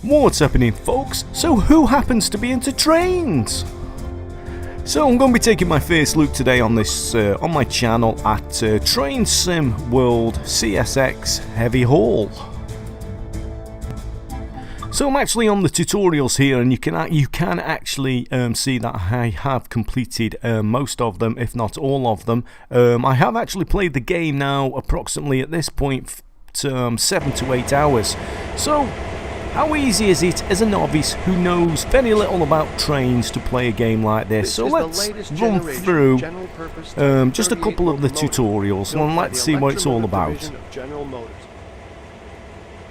What's happening, folks? So who happens to be into trains? So I'm going to be taking my first look today on this on my channel at Train Sim World CSX Heavy Haul. So I'm actually on the tutorials here, and you can actually see that I have completed most of them, if not all of them. I have actually played the game now approximately at this point 7 to 8 hours. So how easy is it as a novice who knows very little about trains to play a game like this? So let's run through just a couple of the tutorials and let's see what it's all about.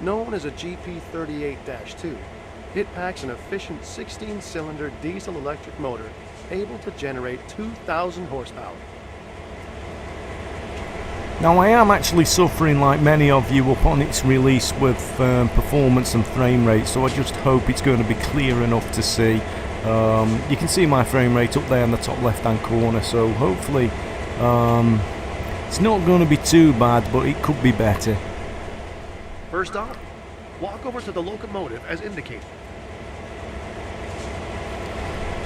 Known as a GP38-2, it packs an efficient 16-cylinder diesel-electric motor able to generate 2,000 horsepower. Now I am actually suffering, like many of you, upon its release with performance and frame rate, so I just hope it's going to be clear enough to see. You can see my frame rate up there in the top left hand corner, so hopefully it's not going to be too bad, but it could be better. First off, walk over to the locomotive as indicated.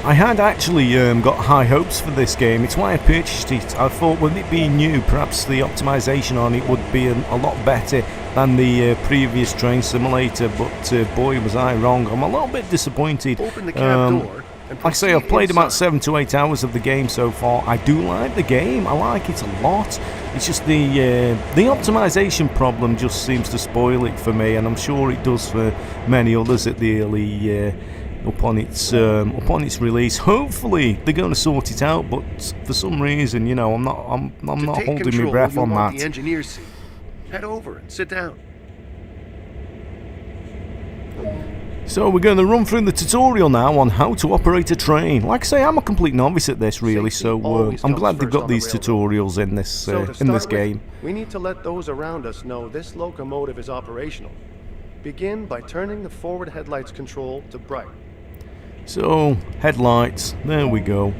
I had actually got high hopes for this game. It's why I purchased it. I thought with it being new, perhaps the optimization on it would be a lot better than the previous train simulator, but boy was I wrong. I'm a little bit disappointed. Open the cab door. Like I say, I've played about 7 to 8 hours of the game so far. I do like the game. I like it a lot. It's just the optimization problem just seems to spoil it for me, and I'm sure it does for many others at the early upon its release. Hopefully they're going to sort it out, but for some reason, you know, I'm not holding my breath on that. The engineer's seat. Head over and sit down. So we're going to run through the tutorial now on how to operate a train. Like I say, I'm a complete novice at this, really, so I'm glad they've got these tutorials in this game. We need to let those around us know this locomotive is operational. Begin by turning the forward headlights control to bright. So, headlights, there we go.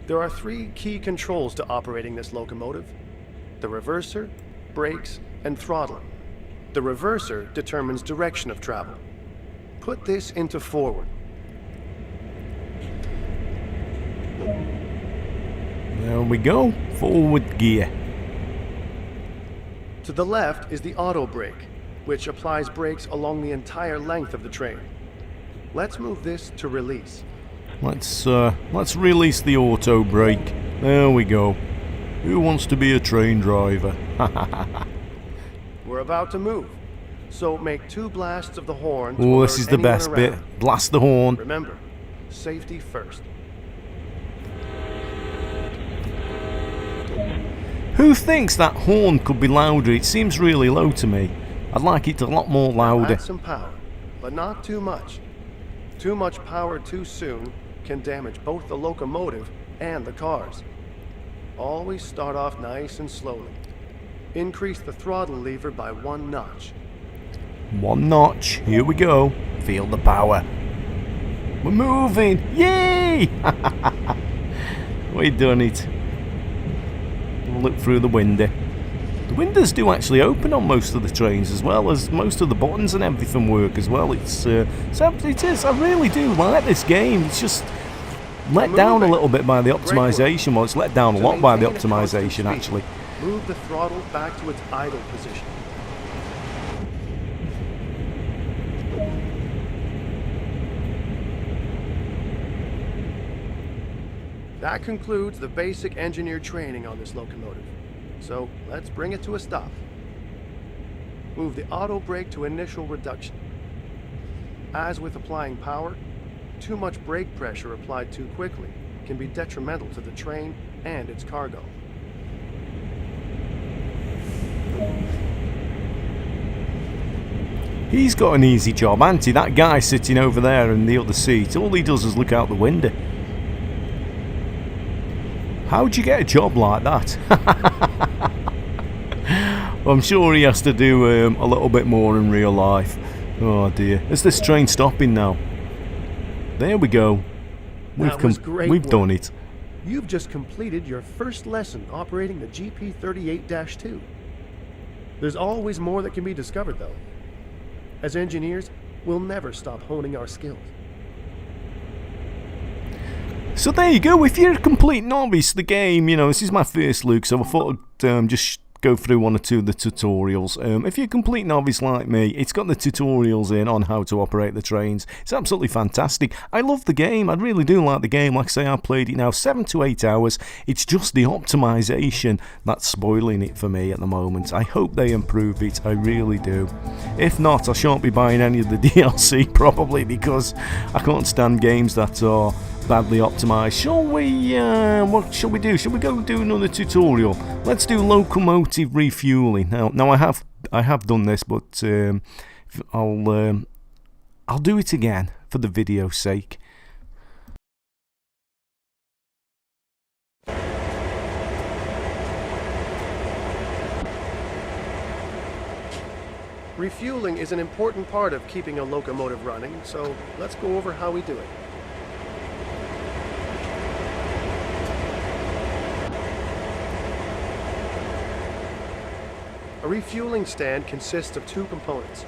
There are 3 key controls to operating this locomotive: the reverser, brakes, and throttle. The reverser determines direction of travel. Put this into forward. There we go, forward gear. To the left is the auto brake, which applies brakes along the entire length of the train. Let's move this to release. Let's release the auto brake. There we go. Who wants to be a train driver? We're about to move, so make 2 blasts of the horn. Oh, this is the best bit. Blast the horn. Remember, safety first. Who thinks that horn could be louder? It seems really low to me. I'd like it a lot more louder. Add some power, but not too much. Too much power too soon can damage both the locomotive and the cars. Always start off nice and slowly. Increase the throttle lever by 1 notch. 1 notch. Here we go. Feel the power. We're moving. Yay! We've done it. Look through the window. The windows do actually open on most of the trains, as well as most of the buttons and everything work as well. It is. I really do like this game. It's just let down a little bit by the optimization. Well, it's let down a lot by the optimization, actually. Move the throttle back to its idle position. That concludes the basic engineer training on this locomotive. So let's bring it to a stop. Move the auto brake to initial reduction. As with applying power, too much brake pressure applied too quickly can be detrimental to the train and its cargo. He's got an easy job, hasn't he? That guy sitting over there in the other seat, all he does is look out the window. How'd you get a job like that? I'm sure he has to do a little bit more in real life. Oh dear. Is this train stopping now? There we go. We've done it. You've just completed your first lesson operating the GP38-2. There's always more that can be discovered, though. As engineers, we'll never stop honing our skills. So there you go. If you're a complete novice to the game, this is my first look, so I thought I'd just go through one or two of the tutorials. If you're a complete novice like me, it's got the tutorials in on how to operate the trains. It's absolutely fantastic. I love the game. I really do like the game. Like I say, I've played it now 7 to 8 hours. It's just the optimization that's spoiling it for me at the moment. I hope they improve it. I really do. If not, I shan't be buying any of the DLC probably, because I can't stand games that are badly optimized. Shall we, what shall we do? Shall we go do another tutorial? Let's do locomotive refueling. Now I have done this, but I'll do it again for the video's sake. Refueling is an important part of keeping a locomotive running, so let's go over how we do it. A refueling stand consists of two components: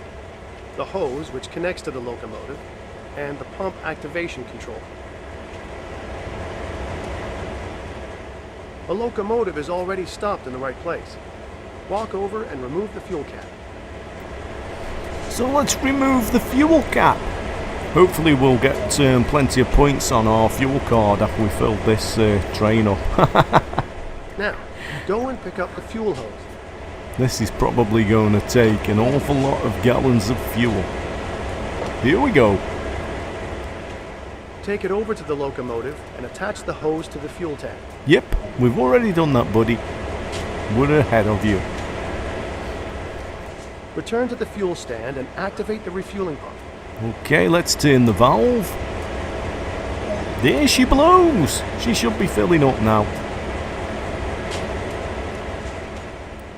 the hose, which connects to the locomotive, and the pump activation control. A locomotive is already stopped in the right place. Walk over and remove the fuel cap. So let's remove the fuel cap. Hopefully we'll get plenty of points on our fuel card after we fill this train up. Now, go and pick up the fuel hose. This is probably going to take an awful lot of gallons of fuel. Here we go. Take it over to the locomotive and attach the hose to the fuel tank. Yep, we've already done that, buddy. We're ahead of you. Return to the fuel stand and activate the refueling pump. Okay, let's turn the valve. There she blows. She should be filling up now.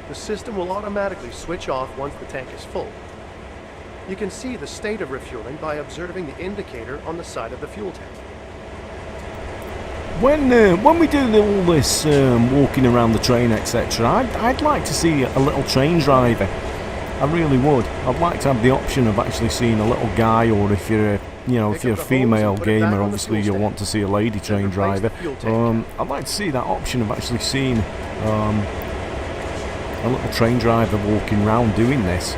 The system will automatically switch off once the tank is full. You can see the state of refueling by observing the indicator on the side of the fuel tank. When we do all this walking around the train, etc., I'd like to see a little train driver. I really would. I'd like to have the option of actually seeing a little guy, or if you're a female gamer, obviously you'll want to see a lady train driver. I'd like to see that option of actually seeing a little train driver walking around doing this.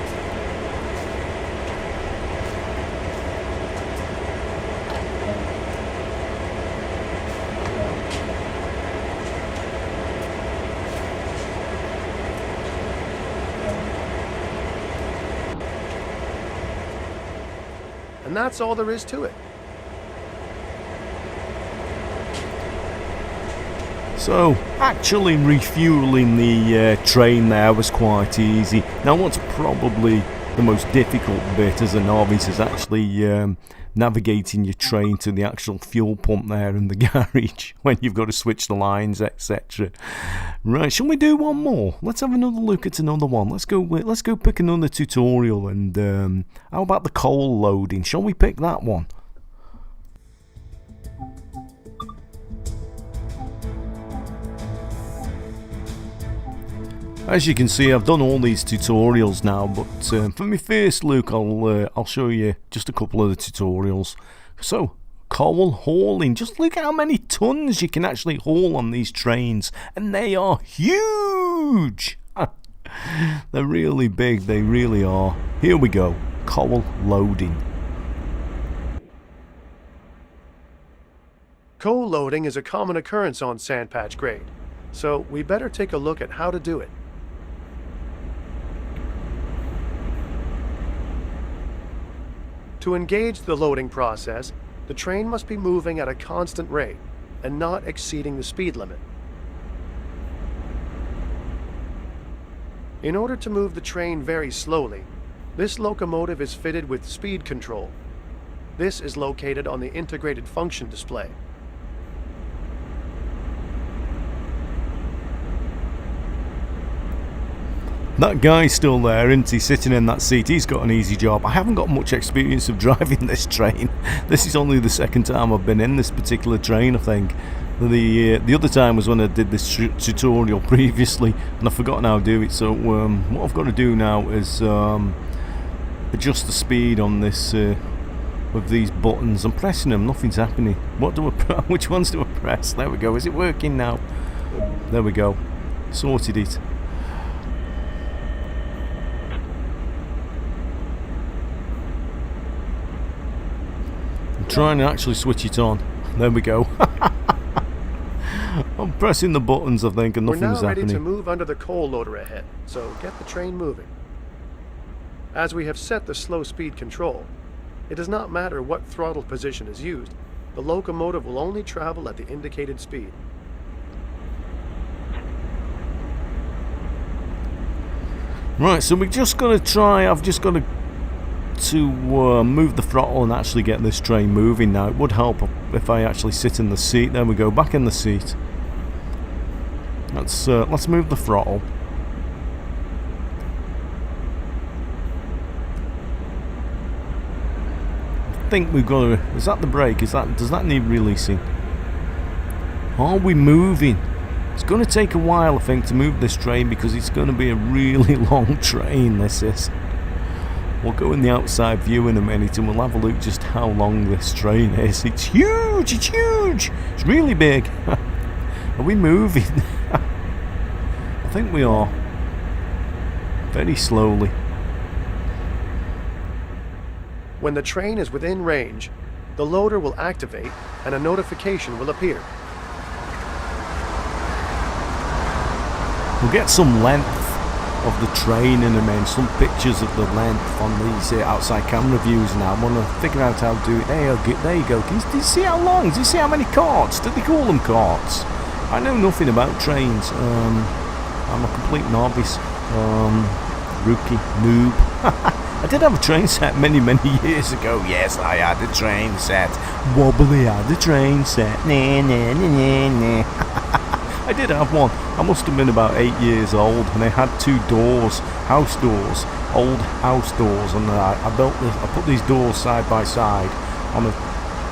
And that's all there is to it. So, actually refueling the train there was quite easy. Now what's probably the most difficult bit as a novice is actually navigating your train to the actual fuel pump there in the garage when you've got to switch the lines, etc. Right, shall we do one more? Let's have another look at another one. Let's go pick another tutorial, and how about the coal loading? Shall we pick that one? As you can see, I've done all these tutorials now, but for my first look, I'll show you just a couple of the tutorials. So, coal hauling. Just look at how many tons you can actually haul on these trains, and they are huge. They're really big, they really are. Here we go, coal loading. Coal loading is a common occurrence on sandpatch grade, so we better take a look at how to do it. To engage the loading process, the train must be moving at a constant rate and not exceeding the speed limit. In order to move the train very slowly, this locomotive is fitted with speed control. This is located on the integrated function display. That guy's still there, isn't he, sitting in that seat? He's got an easy job. I haven't got much experience of driving this train. This is only the second time I've been in this particular train, I think. The other time was when I did this tutorial previously, and I've forgotten how to do it. So what I've got to do now is adjust the speed on this with these buttons. I'm pressing them, nothing's happening. What do I? Which ones do I press? There we go. Is it working now? There we go. Sorted it. I'm trying to actually switch it on. There we go. I'm pressing the buttons, I think, and nothing's happening. We're now ready to move under the coal loader ahead, so get the train moving. As we have set the slow speed control, it does not matter what throttle position is used. The locomotive will only travel at the indicated speed. Right, so we're just going to try, I've just got to move the throttle and actually get this train moving now. It would help if I actually sit in the seat. There we go, back in the seat. Let's move the throttle. I think we've got to, is that the brake? Does that need releasing? Are we moving? It's going to take a while, I think, to move this train because it's going to be a really long train, this is. We'll go in the outside view in a minute and we'll have a look just how long this train is. It's huge, it's huge, it's really big. Are we moving? I think we are. Very slowly. When the train is within range, the loader will activate and a notification will appear. We'll get some length of the train in a minute, some pictures of the length on these outside camera views now. I want to figure out how to do it. There you go. Do you see how long? Do you see how many carts? Do they call them carts? I know nothing about trains. I'm a complete novice. Rookie, noob. I did have a train set many years ago. Yes, I had a train set. Wobbly had a train set. Nah, nah, nah, nah, nah. I did have one. I must have been about 8 years old, and it had two doors, house doors, old house doors, and I put these doors side by side on a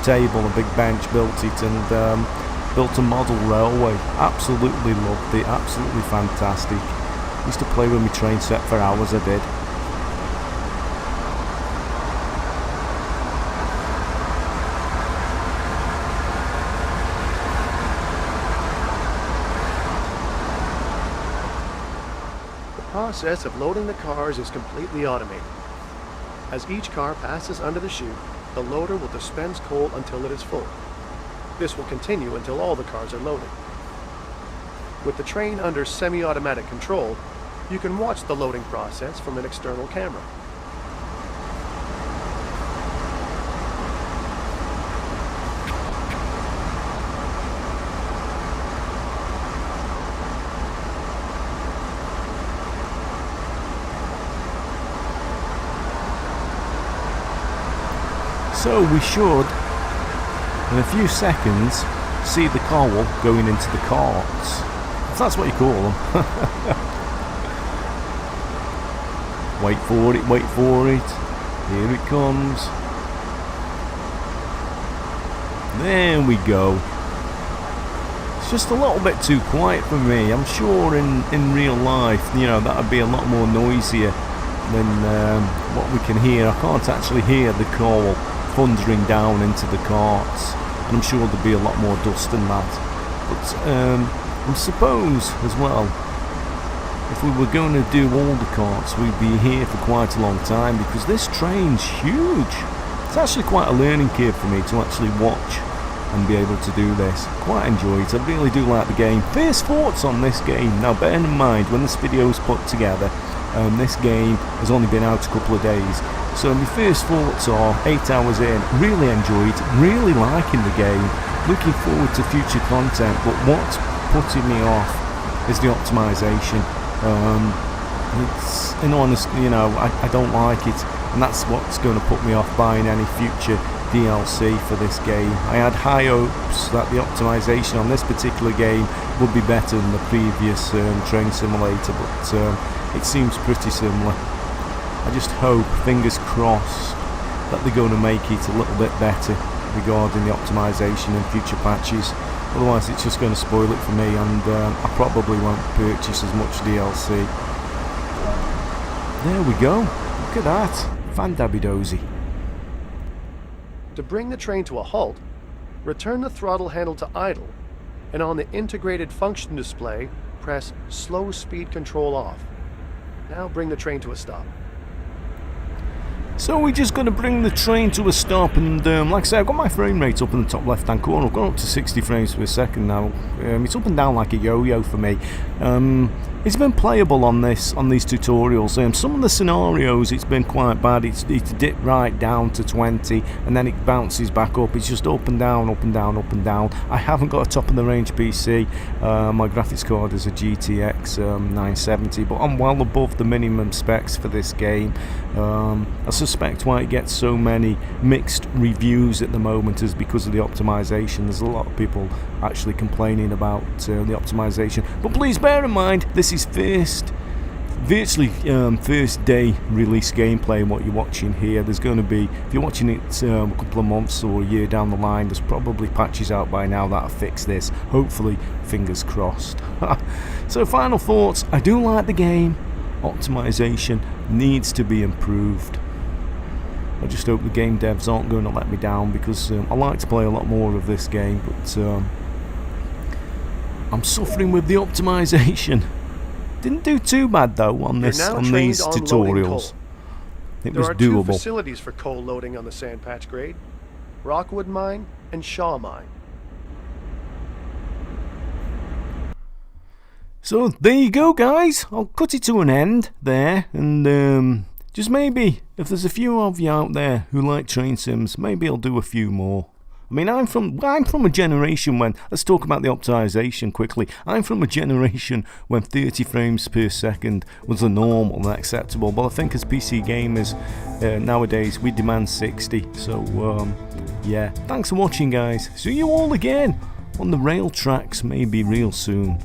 table, a big bench, built it, and built a model railway. Absolutely loved it. Absolutely fantastic. Used to play with my train set for hours. I did. The process of loading the cars is completely automated. As each car passes under the chute, the loader will dispense coal until it is full. This will continue until all the cars are loaded. With the train under semi-automatic control, you can watch the loading process from an external camera. So we should, in a few seconds, see the coal going into the carts. If that's what you call them. Wait for it, wait for it. Here it comes. There we go. It's just a little bit too quiet for me. I'm sure in real life, that would be a lot more noisier than what we can hear. I can't actually hear the coal thundering down into the carts, and I'm sure there'd be a lot more dust than that. But I suppose as well, if we were going to do all the carts, we'd be here for quite a long time because this train's huge. It's actually quite a learning curve for me to actually watch and be able to do this. Quite enjoy it. I really do like the game. First thoughts on this game. Now, bearing in mind when this video is put together, this game has only been out a couple of days. So my first thoughts are 8 hours in, really enjoyed, really liking the game, looking forward to future content, but what's putting me off is the optimization. It's, in honesty, I don't like it, and that's what's going to put me off buying any future DLC for this game. I had high hopes that the optimization on this particular game would be better than the previous train simulator, but it seems pretty similar. I just hope, fingers crossed, that they're going to make it a little bit better regarding the optimization and future patches. otherwise it's just going to spoil it for me, and I probably won't purchase as much DLC. There we go. Look at that. Fan-dabby-dozy. To bring the train to a halt, return the throttle handle to idle, and on the integrated function display, press slow speed control off. Now bring the train to a stop. So we're just going to bring the train to a stop, and like I say, I've got my frame rate up in the top left hand corner. I've gone up to 60 frames per second now. It's up and down like a yo-yo for me. It's been playable on these tutorials. Some of the scenarios it's been quite bad. It's dipped right down to 20 and then it bounces back up. It's just up and down, up and down, up and down. I haven't got a top of the range PC. My graphics card is a GTX 970, but I'm well above the minimum specs for this game. I suspect why it gets so many mixed reviews at the moment is because of the optimization. There's a lot of people actually complaining about the optimization, but please bear in mind this is virtually first day release gameplay. And what you're watching here, there's going to be, if you're watching it a couple of months or a year down the line, there's probably patches out by now that'll fix this, hopefully, fingers crossed. So final thoughts, I do like the game. Optimization needs to be improved. I just hope the game devs aren't going to let me down, because I like to play a lot more of this game, but I'm suffering with the optimization. Didn't do too bad though on these tutorials. It was doable. There are two facilities for coal loading on the Sandpatch grade: Rockwood Mine and Shaw Mine. So there you go, guys. I'll cut it to an end there, and just maybe if there's a few of you out there who like train sims, maybe I'll do a few more. I mean, I'm from a generation when, let's talk about the optimization quickly. I'm from a generation when 30 frames per second was the norm and acceptable. But I think as PC gamers nowadays, we demand 60. So yeah, thanks for watching, guys. See you all again on the rail tracks, maybe real soon.